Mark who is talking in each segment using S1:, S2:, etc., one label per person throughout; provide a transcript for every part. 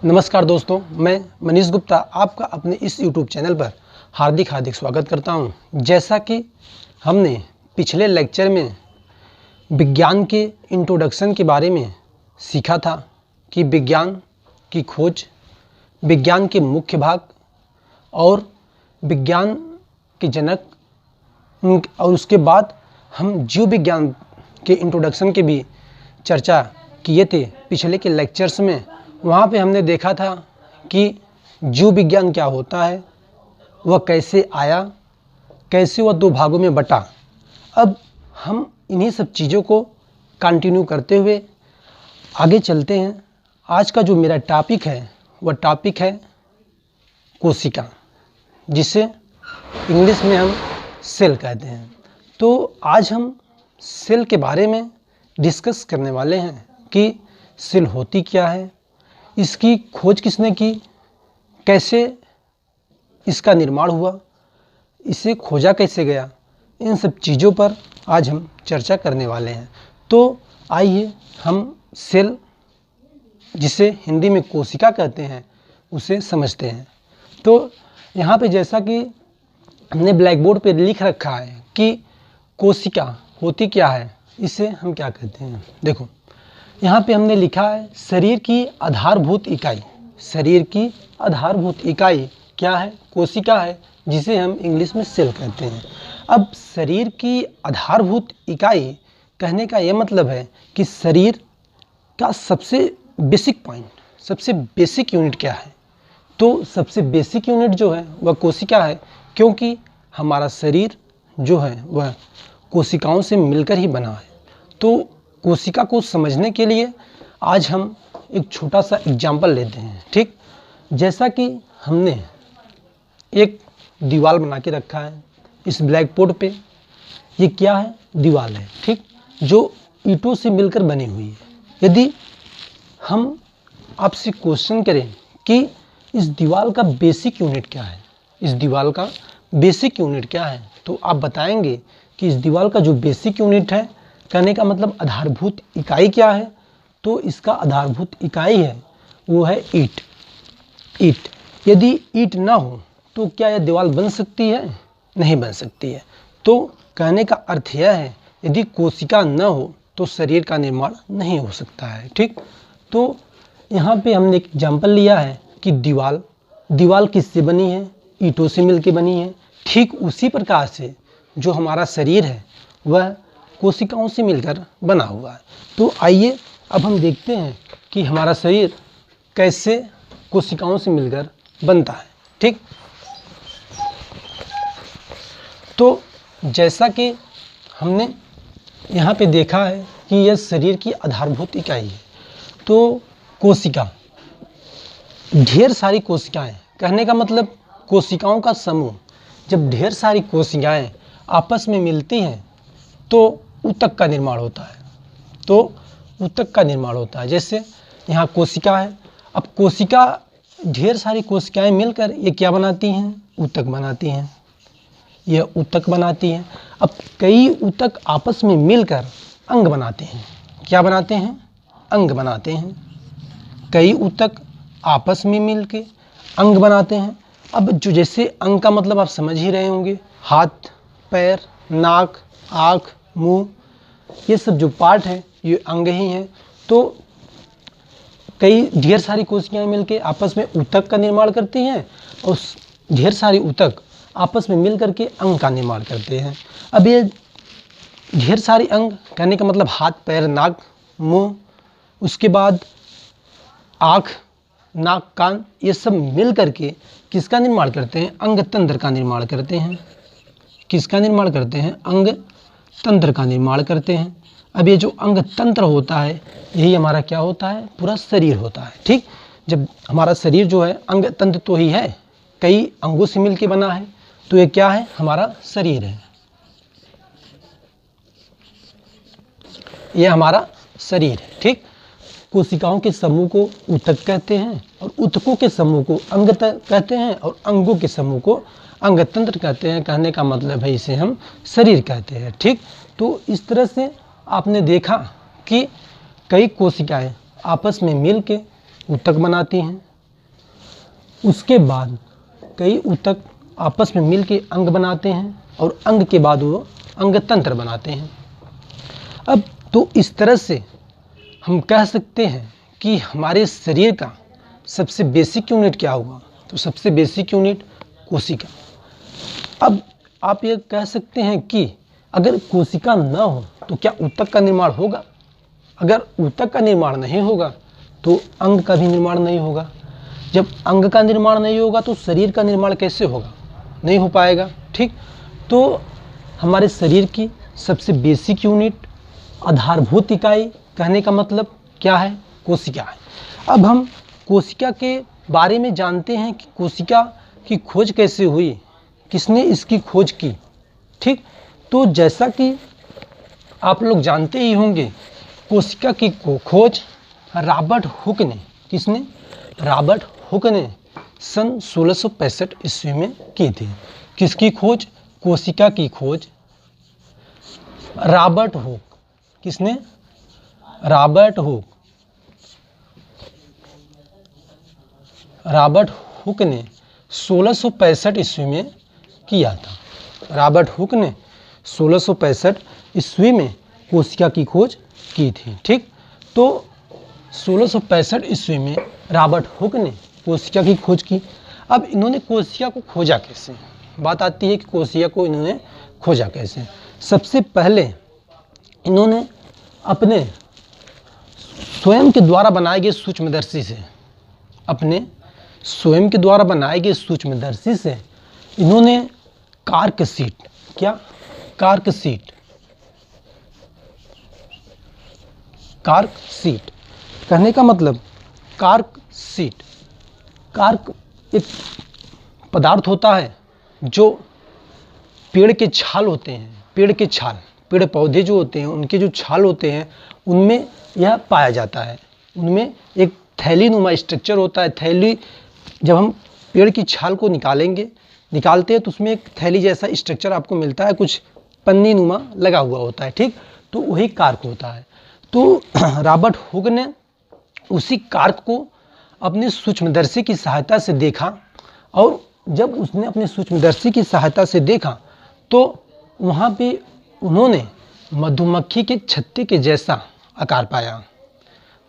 S1: नमस्कार दोस्तों, मैं मनीष गुप्ता आपका अपने इस YouTube चैनल पर हार्दिक स्वागत करता हूं। जैसा कि हमने पिछले लेक्चर में विज्ञान के इंट्रोडक्शन के बारे में सीखा था कि विज्ञान की खोज, विज्ञान के मुख्य भाग और विज्ञान के जनक, और उसके बाद हम जीव विज्ञान के इंट्रोडक्शन के भी चर्चा किए थे पिछले के लेक्चर्स में। वहाँ पे हमने देखा था कि जीव विज्ञान क्या होता है, वह कैसे आया, कैसे वह दो भागों में बटा। अब हम इन्हीं सब चीज़ों को कंटिन्यू करते हुए आगे चलते हैं। आज का जो मेरा टॉपिक है वह टॉपिक है कोशिका, जिसे इंग्लिश में हम सेल कहते हैं। तो आज हम सेल के बारे में डिस्कस करने वाले हैं कि सेल होती क्या है, इसकी खोज किसने की, कैसे इसका निर्माण हुआ, इसे खोजा कैसे गया, इन सब चीज़ों पर आज हम चर्चा करने वाले हैं। तो आइए हम सेल, जिसे हिंदी में कोशिका कहते हैं, उसे समझते हैं। तो यहाँ पे जैसा कि हमने ब्लैक बोर्ड पे लिख रखा है कि कोशिका होती क्या है, इसे हम क्या कहते हैं। देखो यहाँ पे हमने लिखा है शरीर की आधारभूत इकाई। शरीर की आधारभूत इकाई क्या है? कोशिका है, जिसे हम इंग्लिश में सेल कहते हैं। अब शरीर की आधारभूत इकाई कहने का यह मतलब है कि शरीर का सबसे बेसिक पॉइंट, सबसे बेसिक यूनिट क्या है। तो सबसे बेसिक यूनिट जो है वह कोशिका है, क्योंकि हमारा शरीर जो है वह कोशिकाओं से मिलकर ही बना है। तो कोशिका को समझने के लिए आज हम एक छोटा सा एग्जाम्पल लेते हैं। ठीक, जैसा कि हमने एक दीवार बना के रखा है इस ब्लैक बोर्ड पे। ये क्या है? दीवार है, ठीक, जो ईंटों से मिलकर बनी हुई है। यदि हम आपसे क्वेश्चन करें कि इस दीवार का बेसिक यूनिट क्या है, इस दीवार का बेसिक यूनिट क्या है, तो आप बताएंगे कि इस दीवार का जो बेसिक यूनिट है, कहने का मतलब आधारभूत इकाई क्या है, तो इसका आधारभूत इकाई है वो है ईंट। ईंट, यदि ईंट ना हो तो क्या यह दीवार बन सकती है? नहीं बन सकती है। तो कहने का अर्थ यह है, यदि कोशिका न हो तो शरीर का निर्माण नहीं हो सकता है। ठीक, तो यहाँ पे हमने एक एग्जाम्पल लिया है कि दीवार किससे बनी है? ईंटों से मिलकर बनी है। ठीक उसी प्रकार से जो हमारा शरीर है वह कोशिकाओं से मिलकर बना हुआ है। तो आइए अब हम देखते हैं कि हमारा शरीर कैसे कोशिकाओं से मिलकर बनता है। ठीक, तो जैसा कि हमने यहाँ पे देखा है कि यह शरीर की आधारभूत इकाई है। तो कोशिका, ढेर सारी कोशिकाएं, कहने का मतलब कोशिकाओं का समूह। जब ढेर सारी कोशिकाएं आपस में मिलती हैं तो ऊतक का निर्माण होता है। तो ऊतक का निर्माण होता है। जैसे यहाँ कोशिका है, अब कोशिका, ढेर सारी कोशिकाएं मिलकर ये क्या बनाती हैं? ऊतक बनाती हैं। यह ऊतक बनाती हैं। अब कई ऊतक आपस में मिलकर अंग बनाते हैं। क्या बनाते हैं? अंग बनाते हैं। कई ऊतक आपस में मिलकर अंग बनाते हैं। अब जो, जैसे अंग का मतलब आप समझ ही रहे होंगे, हाथ, पैर, नाक, आँख, मुंह, ये सब जो पार्ट हैं ये अंग ही हैं। तो कई ढेर सारी कोशिकाएं मिलकर आपस में ऊतक का निर्माण करती हैं और ढेर सारी ऊतक आपस में मिल करके अंग का निर्माण करते हैं। अब ये ढेर सारी अंग, कहने का मतलब हाथ, पैर, नाक, मुंह, उसके बाद आँख, नाक, कान, ये सब मिल करके किसका निर्माण करते हैं? अंग तंत्र का निर्माण करते हैं। किसका निर्माण करते हैं? अंग तंत्र का निर्माण करते हैं। अब ये जो अंग तंत्र होता है यही हमारा क्या होता है? पूरा शरीर होता है। ठीक, जब हमारा शरीर जो है अंग तंत्र तो ही है, कई अंगों से मिलके बना है, तो ये क्या है? हमारा शरीर है। ये हमारा शरीर है। ठीक, कोशिकाओं के समूह को ऊतक कहते हैं और ऊतकों के समूह को अंग कहते हैं और अंगों के समूह को अंग तंत्र कहते हैं। कहने का मतलब है इसे हम शरीर कहते हैं। ठीक, तो इस तरह से आपने देखा कि कई कोशिकाएं आपस में मिल के ऊतक बनाती हैं। उसके बाद कई ऊतक आपस में मिल के अंग बनाते हैं और अंग के बाद वो अंग तंत्र बनाते हैं। अब तो इस तरह से हम कह सकते हैं कि हमारे शरीर का सबसे बेसिक यूनिट क्या हुआ, तो सबसे बेसिक यूनिट कोशिका। अब आप ये कह सकते हैं कि अगर कोशिका न हो तो क्या ऊतक का निर्माण होगा? अगर ऊतक का निर्माण नहीं होगा तो अंग का भी निर्माण नहीं होगा। जब अंग का निर्माण नहीं होगा तो शरीर का निर्माण कैसे होगा? नहीं हो पाएगा। ठीक, तो हमारे शरीर की सबसे बेसिक यूनिट, आधारभूत इकाई कहने का मतलब क्या है? कोशिका है। अब हम कोशिका के बारे में जानते हैं कि कोशिका की खोज कैसे हुई, किसने इसकी खोज की। ठीक, तो जैसा कि आप लोग जानते ही होंगे, कोशिका की खोज रॉबर्ट हुक ने, किसने? रॉबर्ट हुक ने सन 1665 ईस्वी में की थी। किसकी खोज? कोशिका की खोज रॉबर्ट हुक। किसने? Robert Hooke. रॉबर्ट हुक ने 1665 ईस्वी में किया था। रॉबर्ट हुक ने 1665 ईस्वी में कोशिका की खोज की थी। ठीक, तो 1665 ईस्वी में रॉबर्ट हुक ने कोशिका की खोज की। अब इन्होंने कोशिका को खोजा कैसे? बात आती है कि कोशिका को इन्होंने खोजा कैसे। सबसे पहले इन्होंने अपने स्वयं के द्वारा बनाए गए सूक्ष्मदर्शी से, अपने स्वयं के द्वारा बनाए गए सूक्ष्मदर्शी से इन्होंने कार्क शीट, क्या? कार्क शीट, कार्क शीट कहने का मतलब कार्क शीट। कार्क एक पदार्थ होता है जो पेड़ के छाल होते हैं, पेड़ के छाल, पेड़ पौधे जो होते हैं उनके जो छाल होते हैं उनमें यह पाया जाता है। उनमें एक थैली नुमा स्ट्रक्चर होता है। थैली, जब हम पेड़ की छाल को निकालते हैं तो उसमें एक थैली जैसा स्ट्रक्चर आपको मिलता है, कुछ पन्नी नुमा लगा हुआ होता है। ठीक, तो वही कार्क होता है। तो रॉबर्ट हुक ने उसी कार्क को अपने सूक्ष्मदर्शी की सहायता से देखा, और जब उसने अपने सूक्ष्मदर्शी की सहायता से देखा तो वहाँ पे उन्होंने मधुमक्खी के छत्ते के जैसा आकार पाया।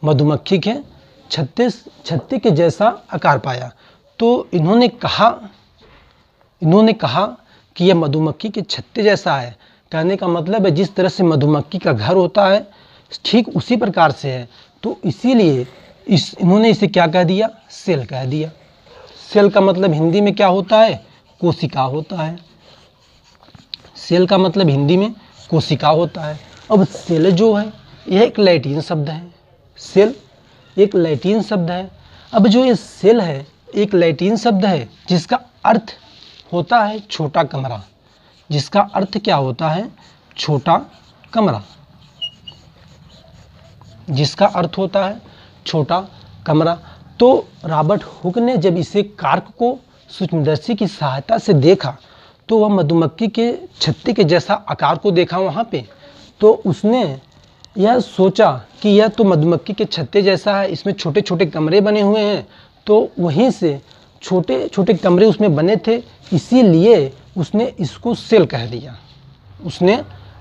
S1: मधुमक्खी के छत्ते के जैसा आकार पाया। तो इन्होंने कहा कि यह मधुमक्खी के छत्ते जैसा है। कहने का मतलब है जिस तरह से मधुमक्खी का घर होता है ठीक उसी प्रकार से है। तो इसीलिए इन्होंने इसे क्या कह दिया? सेल कह दिया। सेल का मतलब हिंदी में क्या होता है? कोशिका होता है। सेल का मतलब हिंदी में कोशिका होता है। अब सेल जो है यह एक लैटिन शब्द है। सेल एक लैटिन शब्द है। अब जो ये सेल है एक लैटिन शब्द है जिसका अर्थ होता है छोटा कमरा। जिसका अर्थ क्या होता है? छोटा कमरा। जिसका अर्थ होता है छोटा कमरा। तो रॉबर्ट हुक ने जब इसे कार्क को सूक्ष्मदर्शी की सहायता से देखा तो वह मधुमक्खी के छत्ते के जैसा आकार को देखा वहाँ पे। तो उसने यह सोचा कि यह तो मधुमक्खी के छत्ते जैसा है, इसमें छोटे छोटे कमरे बने हुए हैं। तो वहीं से छोटे छोटे कमरे उसमें बने थे, इसीलिए उसने इसको सेल कह दिया। उसने,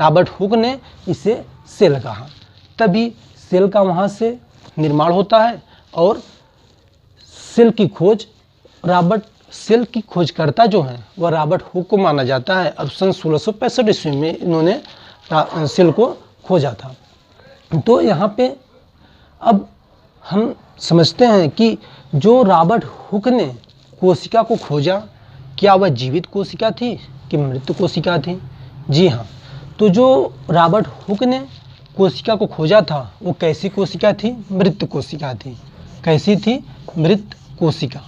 S1: रॉबर्ट हुक ने इसे सेल कहा। तभी सेल का वहाँ से निर्माण होता है और सेल की खोजकर्ता जो हैं वह रॉबर्ट हुक को माना जाता है। और सन 1665 ईस्वी में इन्होंने सेल को खोजा था। तो यहाँ पे अब हम समझते हैं कि जो रॉबर्ट हुक ने कोशिका को खोजा, क्या वह जीवित कोशिका थी कि मृत कोशिका थी? जी हाँ। तो जो रॉबर्ट हुक ने कोशिका को खोजा था वो कैसी कोशिका थी? मृत कोशिका थी। कैसी थी? मृत कोशिका।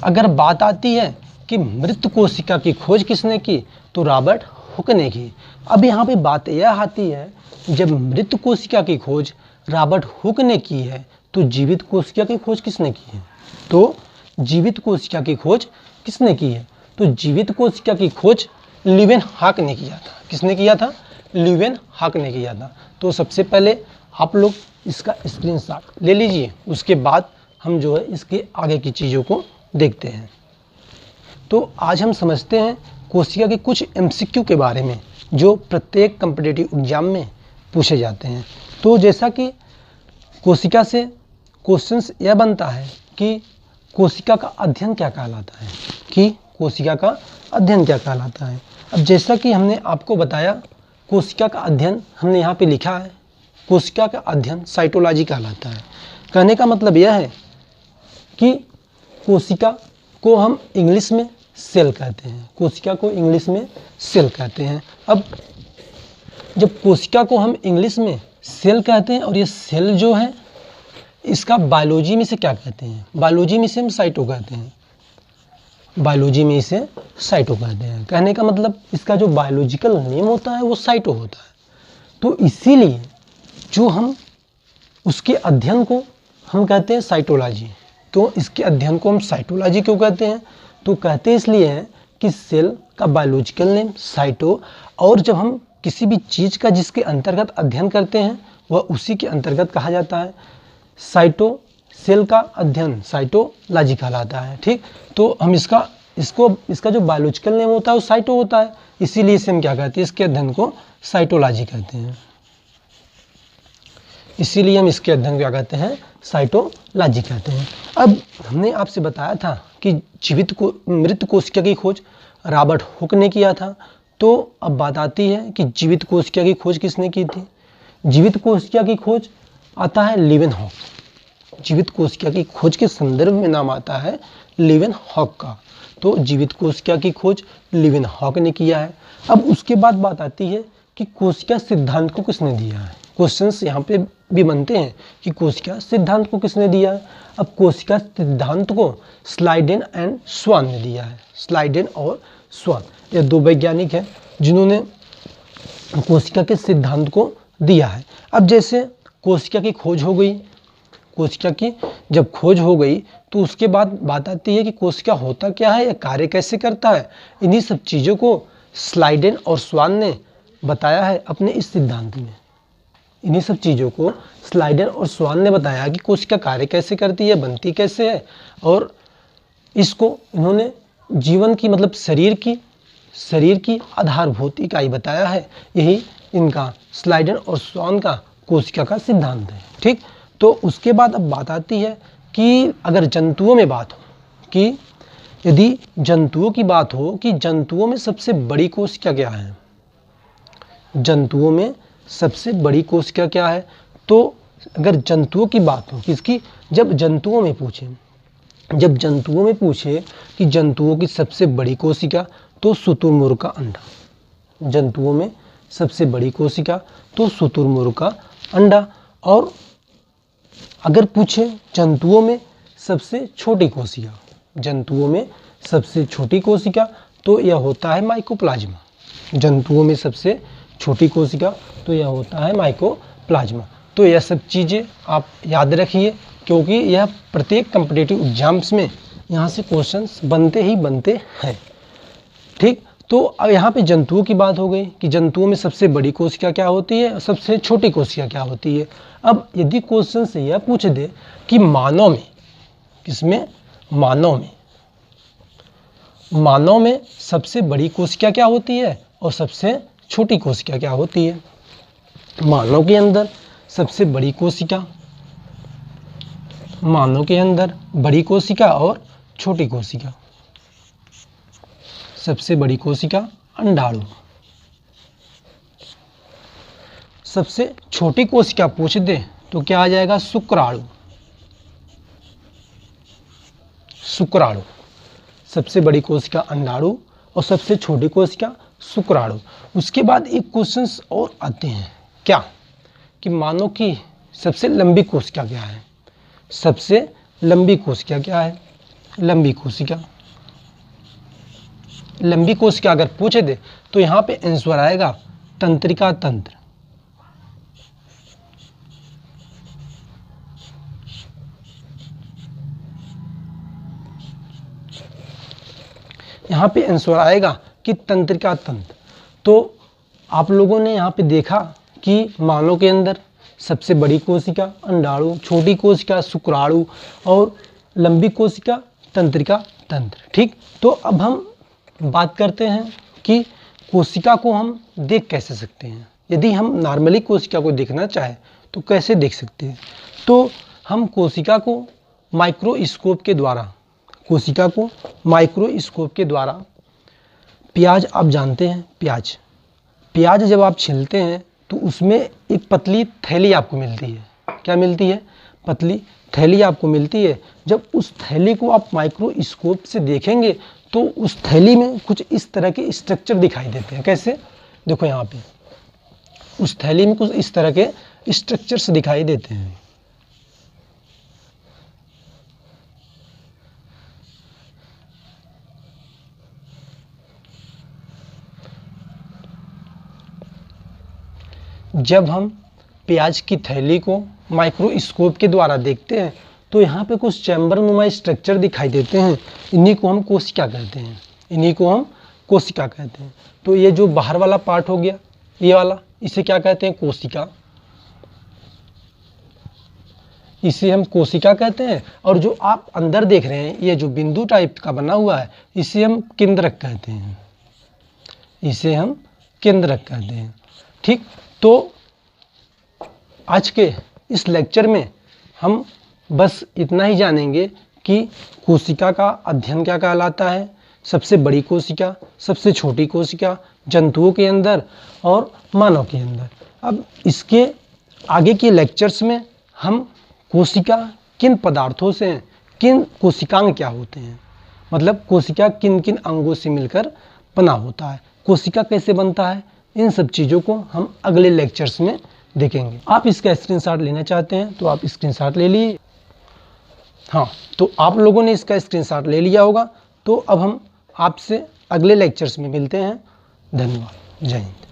S1: अगर बात आती है कि मृत कोशिका की खोज किसने की, तो रॉबर्ट हुक ने की। अब यहाँ पे बात यह आती है, जब मृत कोशिका की खोज रॉबर्ट हुक ने की है तो जीवित कोशिका की खोज किसने की है? तो जीवित कोशिका की खोज किसने की है? तो जीवित कोशिका की खोज ल्यूवेनहॉक ने किया था। किसने किया था? ल्यूवेनहॉक ने किया था। तो सबसे पहले आप लोग इसका स्क्रीनशॉट ले लीजिए, उसके बाद हम जो है इसके आगे की चीज़ों को देखते हैं। तो आज हम समझते हैं कोशिका के कुछ MCQ के बारे में जो प्रत्येक कॉम्पिटिटिव एग्जाम में पूछे जाते हैं। तो जैसा कि कोशिका से क्वेश्चंस यह बनता है कि कोशिका का अध्ययन क्या कहलाता है, कि कोशिका का अध्ययन क्या कहलाता है। अब जैसा कि हमने आपको बताया, कोशिका का अध्ययन हमने यहाँ पे लिखा है, कोशिका का अध्ययन साइटोलॉजी कहलाता है। कहने का मतलब यह है कि कोशिका को हम इंग्लिश में सेल कहते हैं, कोशिका को इंग्लिश में सेल कहते हैं। अब जब कोशिका को हम इंग्लिश में सेल कहते हैं और ये सेल जो है इसका बायोलॉजी में से क्या कहते हैं, बायोलॉजी में से हम साइटो कहते हैं, बायोलॉजी में इसे साइटो कहते हैं। कहने का मतलब इसका जो बायोलॉजिकल नेम होता है वो साइटो होता है। तो इसीलिए जो हम उसके अध्ययन को हम कहते हैं साइटोलॉजी। तो इसके अध्ययन को हम साइटोलॉजी क्यों कहते हैं, तो कहते इसलिए हैं कि सेल का बायोलॉजिकल नेम साइटो, और जब हम किसी भी चीज़ का जिसके अंतर्गत अध्ययन करते हैं वह उसी के अंतर्गत कहा जाता है साइटो। सेल का अध्ययन साइटोलॉजी कहलाता है। ठीक, तो हम इसका जो बायोलॉजिकल नेम होता है वो साइटो होता है, इसीलिए इसे हम क्या कहते हैं, इसके अध्ययन को साइटोलॉजी कहते हैं। इसीलिए हम इसके अध्ययन क्या कहते हैं, साइटोलॉजी कहते हैं। अब हमने आपसे बताया था कि मृत कोशिका की खोज रॉबर्ट हुक ने किया था। तो अब बात आती है कि जीवित कोशिका की खोज किसने की थी। जीवित कोशिका की खोज आता है लीवेनहॉक। जीवित कोशिका की खोज के संदर्भ में नाम आता है लीवेनहॉक का। तो जीवित कोशिका की खोज लीवेनहॉक ने किया है। अब उसके बाद बात आती है कि कोशिका सिद्धांत को किसने दिया है। क्वेश्चंस यहाँ पे भी बनते हैं कि कोशिका सिद्धांत को किसने दिया है। अब कोशिका सिद्धांत को स्लाइडेन एंड स्वान ने दिया है। स्लाइडेन और स्वान ये दो वैज्ञानिक हैं जिन्होंने कोशिका के सिद्धांत को दिया है। अब जैसे कोशिका की खोज हो गई, कोशिका की जब खोज हो गई तो उसके बाद बात आती है कि कोशिका होता क्या है या कार्य कैसे करता है। इन्हीं सब चीज़ों को स्लाइडेन और स्वान ने बताया है अपने इस सिद्धांत में। इन्हीं सब चीज़ों को स्लाइडेन और स्वान ने बताया कि कोशिका कार्य कैसे करती है, बनती कैसे है, और इसको इन्होंने जीवन की मतलब शरीर की आधारभूत इकाई बताया है। यही इनका स्लाइडेन और स्वान का कोशिका का सिद्धांत है। ठीक, तो उसके बाद अब बात आती है कि अगर जंतुओं में बात हो, कि यदि जंतुओं की बात हो कि जंतुओं में सबसे बड़ी कोशिका क्या है, जंतुओं में सबसे बड़ी कोशिका क्या है। तो अगर जंतुओं की बात हो, किसकी, जब जंतुओं में पूछे कि जंतुओं की सबसे बड़ी कोशिका, तो शुतुरमुर्ग का अंडा। जंतुओं में सबसे बड़ी कोशिका तो शुतुरमुर्ग का अंडा। और अगर पूछे जंतुओं में सबसे छोटी कोशिका, जंतुओं में सबसे छोटी कोशिका तो यह होता है माइकोप्लाज्मा। जंतुओं में सबसे छोटी कोशिका तो यह होता है माइकोप्लाज्मा। तो यह सब चीज़ें आप याद रखिए, क्योंकि यह प्रत्येक कॉम्पिटिटिव एग्जाम्स में यहाँ से क्वेश्चंस बनते ही बनते हैं। ठीक, तो अब यहाँ पे जंतुओं की बात हो गई कि जंतुओं में सबसे बड़ी कोशिका क्या होती है, सबसे छोटी कोशिका क्या होती है। अब यदि क्वेश्चन से यह पूछ दे कि मानव में, किसमें, मानव में सबसे बड़ी कोशिका क्या होती है और सबसे छोटी कोशिका क्या होती है। मानव के अंदर सबसे बड़ी कोशिका, मानव के अंदर बड़ी कोशिका और छोटी कोशिका। सबसे बड़ी कोशिका अंडाणु, सबसे छोटी कोशिका पूछ दे तो क्या आ जाएगा, शुक्राणु। शुक्राणु, सबसे बड़ी कोशिका अंडाणु और सबसे छोटी कोशिका शुक्राणु। उसके बाद एक क्वेश्चंस और आते हैं क्या, कि मानव की सबसे लंबी कोशिका क्या है। सबसे लंबी कोशिका क्या है, लंबी कोशिका। लंबी कोशिका अगर पूछे दे तो यहाँ पे आंसर आएगा तंत्रिका तंत्र। यहाँ पे आंसर आएगा कि तंत्रिका तंत्र। तो आप लोगों ने यहाँ पे देखा कि मानव के अंदर सबसे बड़ी कोशिका अंडाणु, छोटी कोशिका शुक्राणु और लंबी कोशिका तंत्रिका तंत्र। ठीक, तो अब हम बात करते हैं कि कोशिका को हम देख कैसे सकते हैं। यदि हम नॉर्मली कोशिका को देखना चाहें तो कैसे देख सकते हैं, तो हम कोशिका को माइक्रोस्कोप के द्वारा, कोशिका को माइक्रोस्कोप के द्वारा, प्याज आप जानते हैं, प्याज जब आप छीलते हैं तो उसमें एक पतली थैली आपको मिलती है। क्या मिलती है? पतली थैली आपको मिलती है। जब उस थैली को आप माइक्रोस्कोप से देखेंगे तो उस थैली में कुछ इस तरह के स्ट्रक्चर दिखाई देते हैं। कैसे? देखो यहाँ पे उस थैली में कुछ इस तरह के स्ट्रक्चर्स दिखाई देते हैं। जब हम प्याज की थैली को माइक्रोस्कोप के द्वारा देखते हैं तो यहाँ पे कुछ चैम्बर नुमा स्ट्रक्चर दिखाई देते हैं। इन्हीं को हम कोशिका कहते हैं, इन्हीं को हम कोशिका कहते हैं। तो ये जो बाहर वाला पार्ट हो गया, ये वाला, इसे क्या कहते हैं? कोशिका, इसे हम कोशिका कहते हैं। और जो आप अंदर देख रहे हैं, ये जो बिंदु टाइप का बना हुआ है, इसे हम केंद्रक कहते हैं, इसे हम केंद्रक कहते हैं। ठीक, तो आज के इस लेक्चर में हम बस इतना ही जानेंगे कि कोशिका का अध्ययन क्या कहलाता है, सबसे बड़ी कोशिका, सबसे छोटी कोशिका, जंतुओं के अंदर और मानव के अंदर। अब इसके आगे के लेक्चर्स में हम कोशिका किन पदार्थों से, किन कोशिकांग क्या होते हैं, मतलब कोशिका किन किन अंगों से मिलकर बना होता है, कोशिका कैसे बनता है, इन सब चीज़ों को हम अगले लेक्चर्स में देखेंगे। आप इसका स्क्रीनशॉट लेना चाहते हैं तो आप स्क्रीनशॉट ले लिए। हाँ, तो आप लोगों ने इसका स्क्रीनशॉट ले लिया होगा। तो अब हम आपसे अगले लेक्चर्स में मिलते हैं। धन्यवाद। जय हिंद।